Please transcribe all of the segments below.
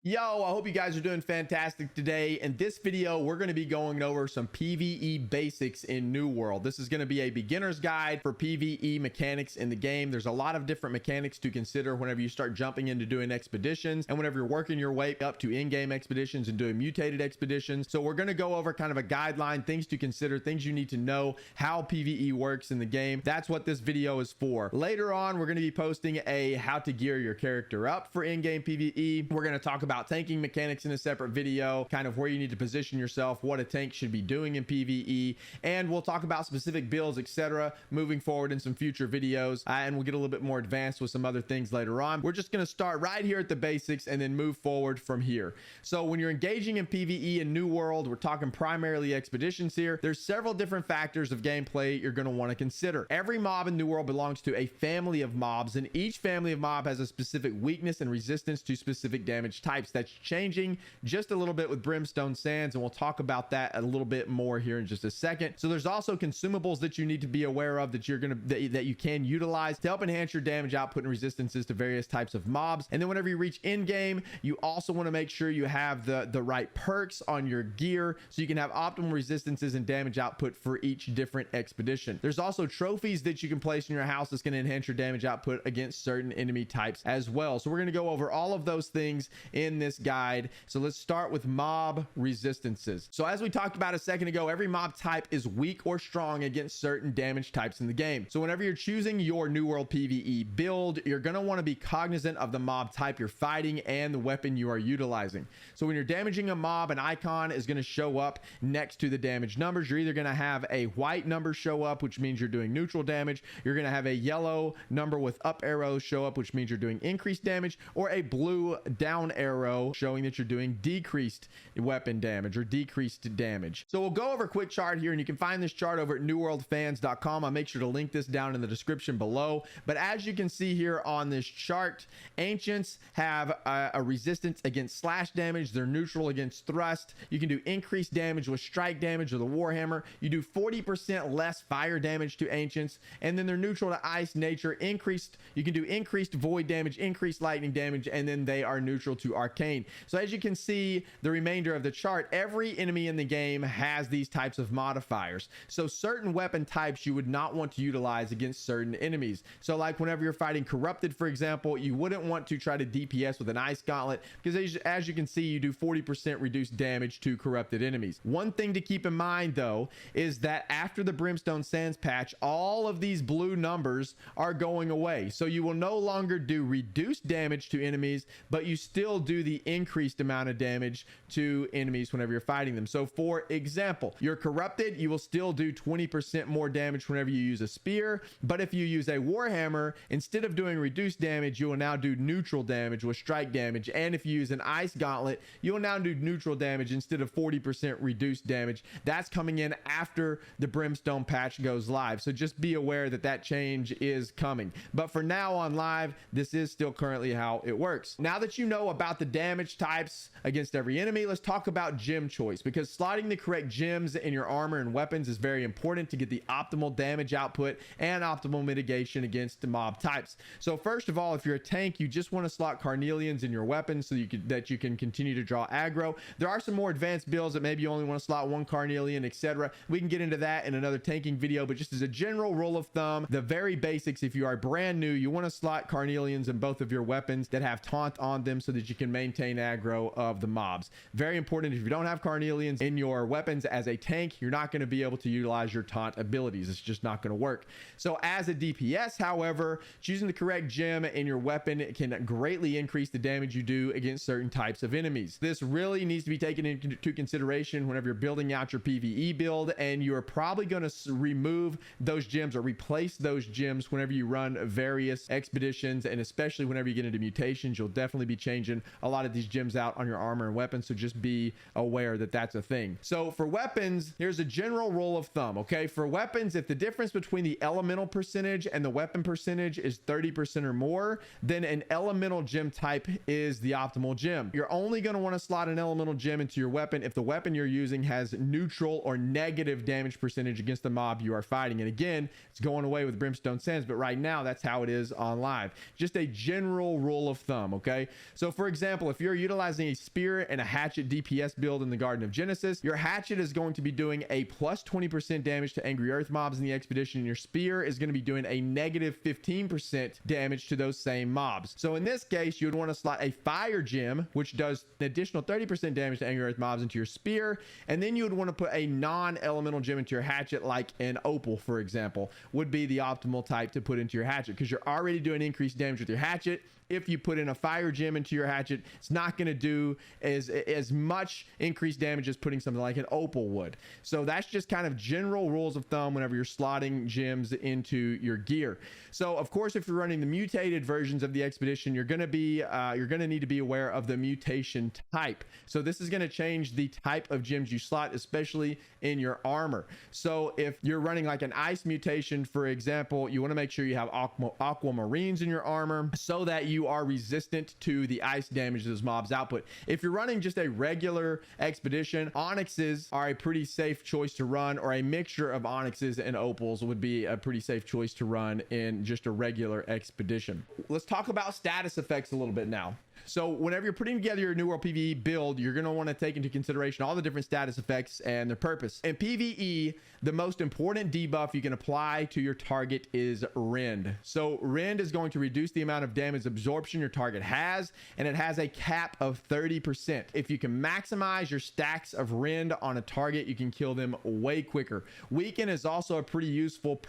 Yo, I hope you guys are doing fantastic today. In this video, we're going to be going over some PvE basics in New World. This is going to be a beginner's guide for PvE mechanics in the game. There's a lot of different mechanics to consider whenever you start jumping into doing expeditions and whenever you're working your way up to in-game expeditions and doing mutated expeditions. So we're going to go over kind of a guideline, things to consider, things you need to know, how PvE works in the game. That's what this video is for. Later on, we're going to be posting a how to gear your character up for in-game PvE. We're going to talk about tanking mechanics in a separate video, kind of where you need to position yourself, what a tank should be doing in PvE, and we'll talk about specific builds, etc. moving forward in some future videos, and we'll get a little bit more advanced with some other things later on. We're just going to start right here at the basics and then move forward from here. So when you're engaging in PvE in New World, we're talking primarily expeditions here. There's several different factors of gameplay you're going to want to consider. Every mob in New World belongs to a family of mobs, and each family of mob has a specific weakness and resistance to specific damage types. That's changing just a little bit with Brimstone Sands, and we'll talk about that a little bit more here in just a second. So there's also consumables that you need to be aware of that you can utilize to help enhance your damage output and resistances to various types of mobs. And then whenever you reach in game, you also want to make sure you have the right perks on your gear so you can have optimal resistances and damage output for each different expedition. There's also trophies that you can place in your house that's going to enhance your damage output against certain enemy types as well. So we're going to go over all of those things in this guide. So let's start with mob resistances. So as we talked about a second ago, every mob type is weak or strong against certain damage types in the game. So whenever you're choosing your New World PvE build, you're going to want to be cognizant of the mob type you're fighting and the weapon you are utilizing. So when you're damaging a mob, an icon is going to show up next to the damage numbers. You're either going to have a white number show up, which means you're doing neutral damage. You're going to have a yellow number with up arrows show up, which means you're doing increased damage, or a blue down arrow showing that you're doing decreased weapon damage or decreased damage. So we'll go over a quick chart here, and you can find this chart over at newworldfans.com. I'll make sure to link this down in the description below. But as you can see here on this chart, ancients have a resistance against slash damage. They're neutral against thrust. You can do increased damage with strike damage or the warhammer. You do 40% less fire damage to ancients, and then they're neutral to ice, nature, increased. You can do increased void damage, increased lightning damage, and then they are neutral to arcane. So as you can see, the remainder of the chart, every enemy in the game has these types of modifiers. So certain weapon types you would not want to utilize against certain enemies. So like whenever you're fighting corrupted, for example, you wouldn't want to try to DPS with an ice gauntlet, because as you can see, you do 40% reduced damage to corrupted enemies. One thing to keep in mind though is that after the Brimstone Sands patch, all of these blue numbers are going away. So you will no longer do reduced damage to enemies, but you still do the increased amount of damage to enemies whenever you're fighting them. So for example, you're corrupted, you will still do 20% more damage whenever you use a spear, but if you use a warhammer, instead of doing reduced damage, you will now do neutral damage with strike damage. And if you use an ice gauntlet, you will now do neutral damage instead of 40% reduced damage. That's coming in after the Brimstone patch goes live, so just be aware that that change is coming. But for now on live, this is still currently how it works. Now that you know about the damage types against every enemy, let's talk about gem choice, because slotting the correct gems in your armor and weapons is very important to get the optimal damage output and optimal mitigation against the mob types. So first of all, if you're a tank, you just want to slot carnelians in your weapons so you can continue to draw aggro. There are some more advanced builds that maybe you only want to slot one carnelian, etc. We can get into that in another tanking video, but just as a general rule of thumb, the very basics, if you are brand new, you want to slot carnelians in both of your weapons that have taunt on them so that you can maintain aggro of the mobs. Very important. If you don't have carnelians in your weapons as a tank, you're not going to be able to utilize your taunt abilities. It's just not going to work. So as a DPS, however, choosing the correct gem in your weapon can greatly increase the damage you do against certain types of enemies. This really needs to be taken into consideration whenever you're building out your PvE build, and you're probably going to remove those gems or replace those gems whenever you run various expeditions, and especially whenever you get into mutations, you'll definitely be changing a lot of these gems out on your armor and weapons. So just be aware that that's a thing. So for weapons, here's a general rule of thumb. Okay, for weapons, if the difference between the elemental percentage and the weapon percentage is 30% or more, then an elemental gem type is the optimal gem. You're only going to want to slot an elemental gem into your weapon if the weapon you're using has neutral or negative damage percentage against the mob you are fighting. And again, it's going away with Brimstone Sands, but right now that's how it is on live. Just a general rule of thumb. Okay, so for example, example, if you're utilizing a spear and a hatchet DPS build in the Garden of Genesis, your hatchet is going to be doing a plus 20% damage to angry earth mobs in the expedition, and your spear is going to be doing a negative 15% damage to those same mobs. So in this case, you would want to slot a fire gem, which does an additional 30% damage to angry earth mobs, into your spear, and then you would want to put a non-elemental gem into your hatchet, like an opal, for example, would be the optimal type to put into your hatchet, because you're already doing increased damage with your hatchet. If you put in a fire gem into your hatchet, it's not going to do as much increased damage as putting something like an opal would. So that's just kind of general rules of thumb whenever you're slotting gems into your gear. So of course, if you're running the mutated versions of the expedition, you're going to need to be aware of the mutation type. So this is going to change the type of gems you slot, especially in your armor. So if you're running like an ice mutation, for example, you want to make sure you have aquamarines in your armor so that you are resistant to the ice damage those mobs output. If you're running just a regular expedition, onyxes are a pretty safe choice to run, or a mixture of onyxes and opals would be a pretty safe choice to run in just a regular expedition. Let's talk about status effects a little bit now. So whenever you're putting together your New World PvE build, you're going to want to take into consideration all the different status effects and their purpose. In PvE, the most important debuff you can apply to your target is Rend. So Rend is going to reduce the amount of damage absorption your target has, and it has a cap of 30%. If you can maximize your stacks of Rend on a target, you can kill them way quicker. Weaken is also a pretty useful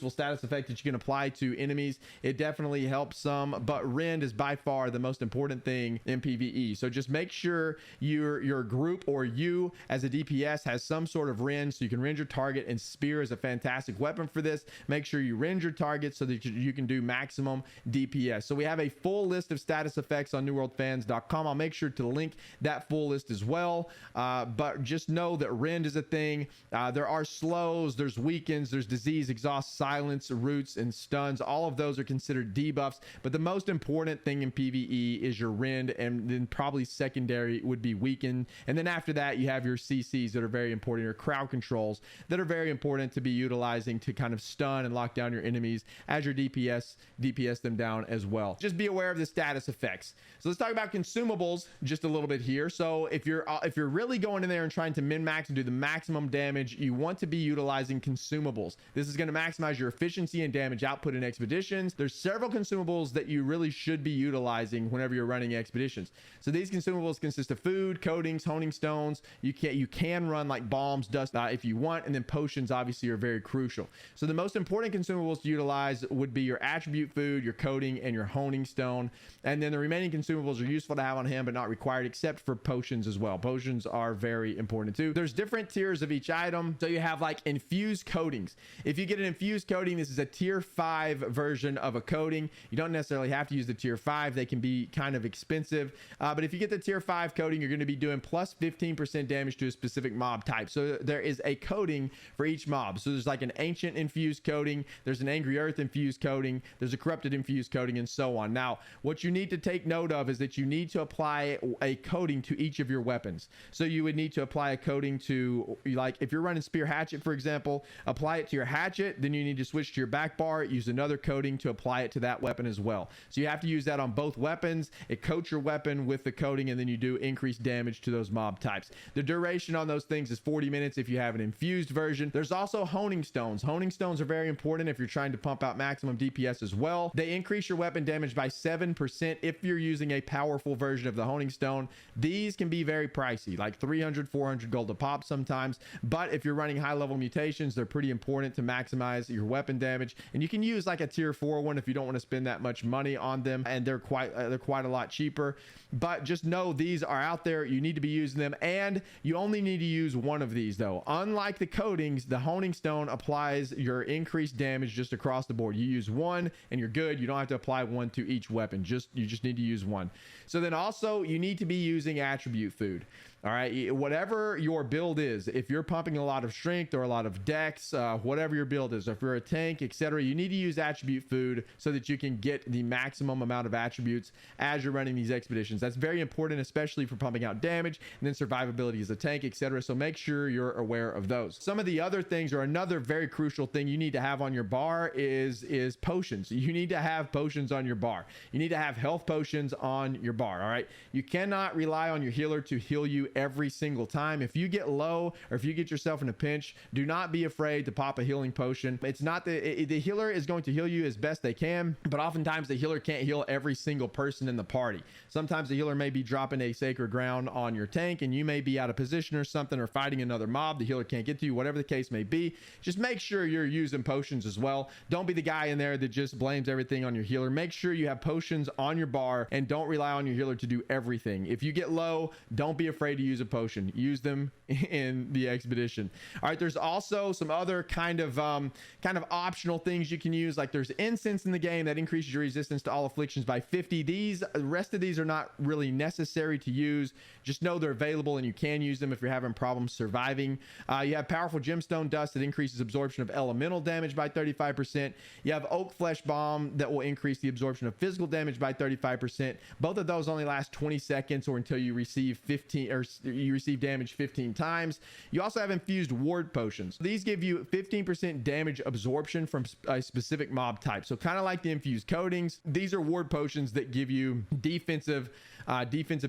status effect that you can apply to enemies. It definitely helps some, but Rend is by far the most important thing in PvE. So just make sure your group, or you as a DPS, has some sort of rend, so you can rend your target, and spear is a fantastic weapon for this. Make sure you rend your target so that you can do maximum DPS. So we have a full list of status effects on newworldfans.com. I'll make sure to link that full list as well, but just know that rend is a thing. There are slows, there's weakens, there's disease, exhaust, silence, roots, and stuns. All of those are considered debuffs, but the most important thing in PvE is your rend, and then probably secondary would be weaken. And then after that, you have your CCs that are very important, your crowd controls that are very important to be utilizing to kind of stun and lock down your enemies as your DPS them down as well. Just be aware of the status effects. So let's talk about consumables just a little bit here. So if you're really going in there and trying to min-max and do the maximum damage, you want to be utilizing consumables. This is going to maximize your efficiency and damage output in expeditions. There's several consumables that you really should be utilizing whenever you're running expeditions. So these consumables consist of food, coatings, honing stones. You can run like bombs, dust if you want, and then potions obviously are very crucial. So the most important consumables to utilize would be your attribute food, your coating, and your honing stone. And then the remaining consumables are useful to have on hand but not required, except for potions as well. Potions are very important too. There's different tiers of each item. So you have like infused coatings. If you get an infused coating, this is a tier 5 version of a coating. You don't necessarily have to use the tier 5. They can be kind of expensive, but if you get the tier 5 coating, you're going to be doing plus 15% damage to a specific mob type. So there is a coating for each mob. So there's like an ancient infused coating, there's an angry earth infused coating, there's a corrupted infused coating, and so on. Now what you need to take note of is that you need to apply a coating to each of your weapons. So you would need to apply a coating to, like if you're running spear hatchet, for example, apply it to your hatchet, then you need to switch to your back bar, use another coating to apply it to that weapon as well. So you have to use that on both weapons. It coats your weapon with the coating, and then you do increased damage to those mob types. The duration on those things is 40 minutes if you have an infused version. There's also honing stones. Honing stones are very important if you're trying to pump out maximum DPS as well. They increase your weapon damage by 7% if you're using a powerful version of the honing stone. These can be very pricey, like 300, 400 gold a pop sometimes, but if you're running high level mutations, they're pretty important to maximize your weapon damage. And you can use like a tier 4 one if you don't want to spend that much money on them, and they're quite a lot cheaper. But just know these are out there, you need to be using them, and you only need to use one of these though. Unlike the coatings, the honing stone applies your increased damage just across the board. You use one and you're good. You don't have to apply one to each weapon, you just need to use one. So then also you need to be using attribute food. All right, whatever your build is, if you're pumping a lot of strength or a lot of dex, whatever your build is, if you're a tank, etc., you need to use attribute food so that you can get the maximum amount of attributes as you're running these expeditions. That's very important, especially for pumping out damage and then survivability as a tank, etc. So make sure you're aware of those. Some of the other things, or another very crucial thing you need to have on your bar is potions. You need to have potions on your bar. You need to have health potions on your bar. All right, you cannot rely on your healer to heal you every single time. If you get low or if you get yourself in a pinch, do not be afraid to pop a healing potion. It's not the healer is going to heal you as best they can, but oftentimes the healer can't heal every single person in the party. Sometimes the healer may be dropping a sacred ground on your tank and you may be out of position or something, or fighting another mob. The healer can't get to you, whatever the case may be. Just make sure you're using potions as well. Don't be the guy in there that just blames everything on your healer. Make sure you have potions on your bar and don't rely on your healer to do everything. If you get low, don't be afraid to use a potion. Use them in the expedition. All right, there's also some other kind of optional things you can use. Like there's incense in the game that increases your resistance to all afflictions by 50. The rest of these are not really necessary to use. Just know they're available and you can use them if you're having problems surviving. You have powerful gemstone dust that increases absorption of elemental damage by 35%. You have oak flesh bomb that will increase the absorption of physical damage by 35%. Both of those only last 20 seconds or until you receive 15 or you receive damage 15 times. You also have infused ward potions. These give you 15% damage absorption from a specific mob type. So kind of like the infused coatings, these are ward potions that give you defensive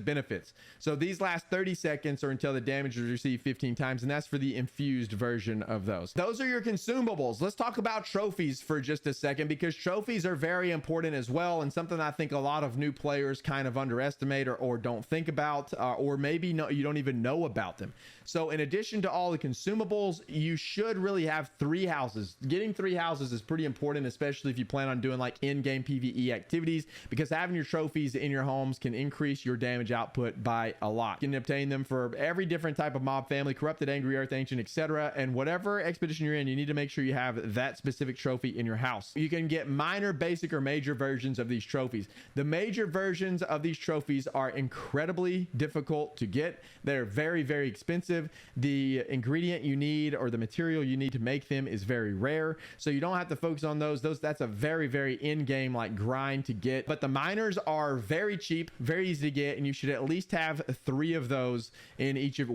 benefits. So these last 30 seconds or until the damage is received 15 times, and that's for the infused version of those. Those are your consumables. Let's talk about trophies for just a second, because trophies are very important as well, and something I think a lot of new players kind of underestimate or don't think about, or maybe you don't even know about them. So in addition to all the consumables, you should really have 3 houses. Getting 3 houses is pretty important, especially if you plan on doing like in-game PvE activities, because having your trophies in your homes can increase your damage output by a lot. You can obtain them for every different type of mob family, corrupted, angry earth, ancient, etc. And whatever expedition you're in, you need to make sure you have that specific trophy in your house. You can get minor, basic, or major versions of these trophies. The major versions of these trophies are incredibly difficult to get. They're very, very expensive. The ingredient you need or the material you need to make them is very rare, so you don't have to focus on those. That's a very, very in-game like grind to get. But the miners are very cheap, very easy to get, and you should at least have 3 of those in each of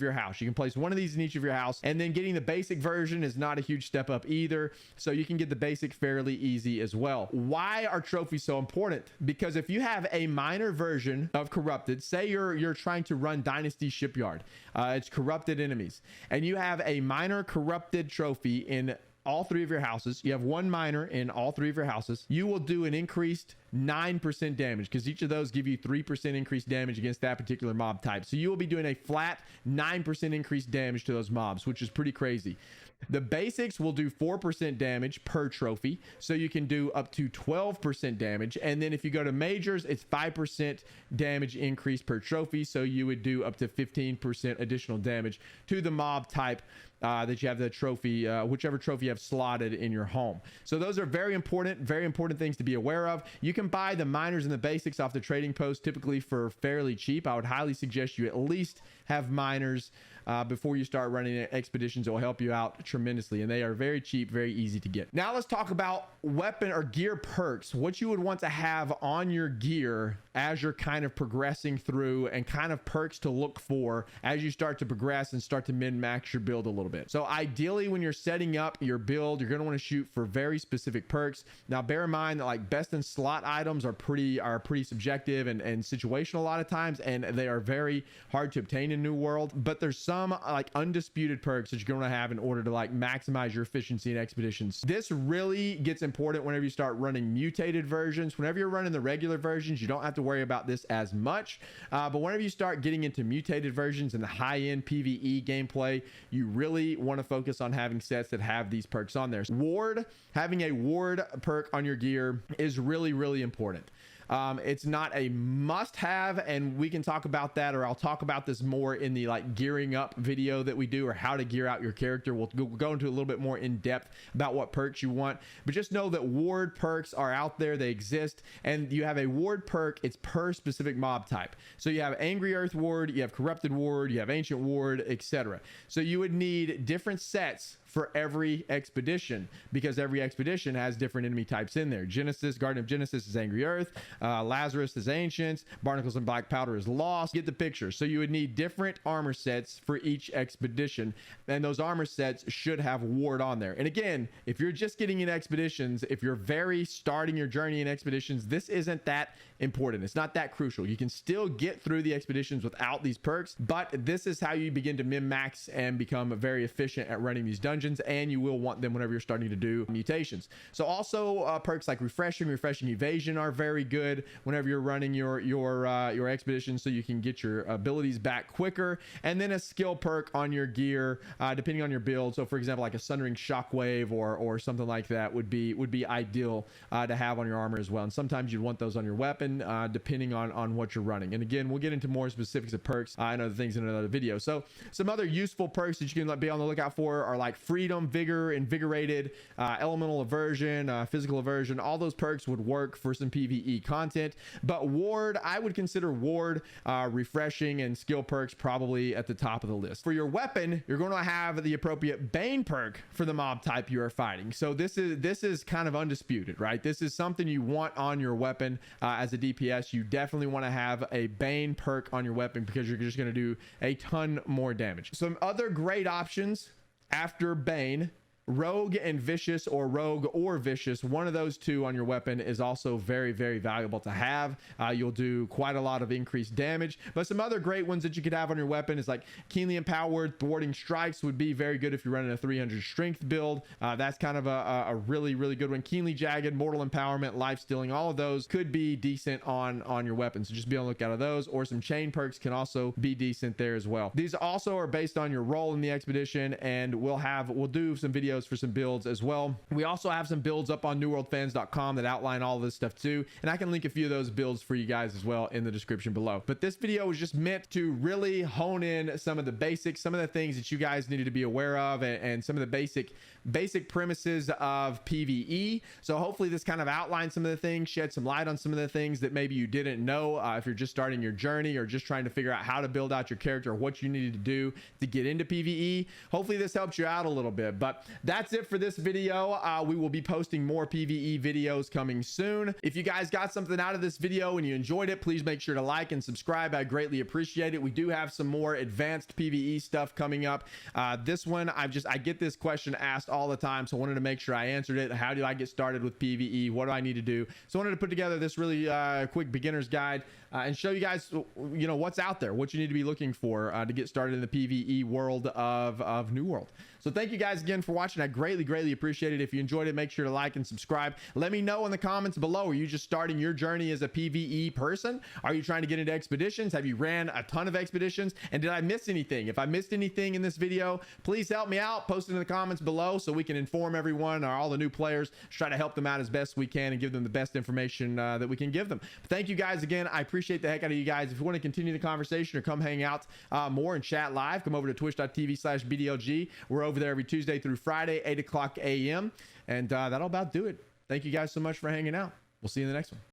your house. You can place 1 of these in each of your house, and then getting the basic version is not a huge step up either, so you can get the basic fairly easy as well. Why are trophies so important? Because if you have a minor version of corrupted, say you're trying to run Dynasty Shipyard, it's corrupted enemies, and you have a minor corrupted trophy in all 3 of your houses, you have 1 minor in all 3 of your houses, you will do an increased 9% damage, because each of those give you 3% increased damage against that particular mob type. So you will be doing a flat 9% increased damage to those mobs, which is pretty crazy. The basics will do 4% damage per trophy, so you can do up to 12% damage. And then if you go to majors, it's 5% damage increase per trophy, so you would do up to 15% additional damage to the mob type that you have the trophy, whichever trophy you have slotted in your home. So those are very important things to be aware of. You can buy the minors and the basics off the trading post typically for fairly cheap. I would highly suggest you at least have minors before you start running expeditions. It will help you out tremendously, and they are very cheap, very easy to get. Now let's talk about weapon or gear perks, what you would want to have on your gear as you're kind of progressing through, and kind of perks to look for as you start to progress and start to min-max your build a little bit. So ideally, when you're setting up your build, you're going to want to shoot for very specific perks. Now bear in mind that like best in slot items are pretty subjective and situational a lot of times, and they are very hard to obtain in New World. But there's some like undisputed perks that you're going to have in order to like maximize your efficiency in expeditions. This really gets important whenever you start running mutated versions. Whenever you're running the regular versions, you don't have to worry about this as much, but whenever you start getting into mutated versions and the high-end PvE gameplay, you really want to focus on having sets that have these perks on there. Having a ward perk on your gear is really, really important. It's not a must have, and we can talk about that, or I'll talk about this more in the like gearing up video that we do, or how to gear out your character. We'll go into a little bit more in depth about what perks you want, but just know that ward perks are out there, they exist, and you have a ward perk, it's per specific mob type. So you have Angry Earth Ward, you have Corrupted Ward, you have Ancient Ward, etc. So you would need different sets for every expedition, because every expedition has different enemy types in there. Genesis, Garden of Genesis is Angry Earth, Lazarus is Ancients, Barnacles and Black Powder is Lost. Get the picture. So you would need different armor sets for each expedition, and those armor sets should have ward on there. And again, if you're just getting in expeditions, if you're very starting your journey in expeditions, this isn't that important. It's not that crucial. You can still get through the expeditions without these perks, but this is how you begin to min-max and become very efficient at running these dungeons, and you will want them whenever you're starting to do mutations. So also perks like refreshing evasion are very good whenever you're running your expedition, so you can get your abilities back quicker. And then a skill perk on your gear, depending on your build. So for example, like a Sundering Shockwave or something like that would be ideal to have on your armor as well. And sometimes you'd want those on your weapon, depending on what you're running. And again, we'll get into more specifics of perks and other things in another video. So some other useful perks that you can be on the lookout for are like Freedom, Vigor, Invigorated, Elemental Aversion, Physical Aversion. All those perks would work for some PvE content. But Ward, I would consider Ward, Refreshing, and skill perks probably at the top of the list. For your weapon, you're going to have the appropriate Bane perk for the mob type you are fighting. So this is kind of undisputed, right? This is something you want on your weapon. As a DPS, you definitely want to have a Bane perk on your weapon, because you're just going to do a ton more damage. Some other great options after Bane: Rogue and Vicious, or Rogue or Vicious. One of those two on your weapon is also very, very valuable to have. You'll do quite a lot of increased damage. But some other great ones that you could have on your weapon is like Keenly Empowered, Thwarting Strikes would be very good if you're running a 300 strength build. That's kind of a really, really good one. Keenly Jagged, Mortal Empowerment, Life Stealing, all of those could be decent on your weapon. So just be on the lookout of those. Or some chain perks can also be decent there as well. These also are based on your role in the expedition, and we'll do some videos for some builds as well. We also have some builds up on newworldfans.com that outline all of this stuff too, and I can link a few of those builds for you guys as well in the description below. But this video was just meant to really hone in some of the basics, some of the things that you guys needed to be aware of, and some of the basic premises of PvE. So hopefully this kind of outlines some of the things, shed some light on some of the things that maybe you didn't know if you're just starting your journey, or just trying to figure out how to build out your character, or what you needed to do to get into PvE. Hopefully this helps you out a little bit. But that's it for this video. We will be posting more PvE videos coming soon. If you guys got something out of this video and you enjoyed it, please make sure to like and subscribe. I greatly appreciate it. We do have some more advanced PvE stuff coming up. This one, I get this question asked all the time, so I wanted to make sure I answered it. How do I get started with PvE? What do I need to do? So I wanted to put together this really quick beginner's guide and show you guys, what's out there, what you need to be looking for to get started in the PvE world of New World. So thank you guys again for watching. I greatly appreciate it. If you enjoyed it, make sure to like and subscribe. Let me know in the comments below. Are you just starting your journey as a PvE person? Are you trying to get into expeditions? Have you ran a ton of expeditions? And did I miss anything? If I missed anything in this video, please help me out. Post it in the comments below so we can inform everyone, or all the new players, try to help them out as best we can and give them the best information that we can give them. Thank you guys again. I appreciate the heck out of you guys. If you want to continue the conversation or come hang out more and chat live, come over to twitch.tv/BDLG. We're over there every Tuesday through Friday, 8 o'clock a.m. And that'll about do it. Thank you guys so much for hanging out. We'll see you in the next one.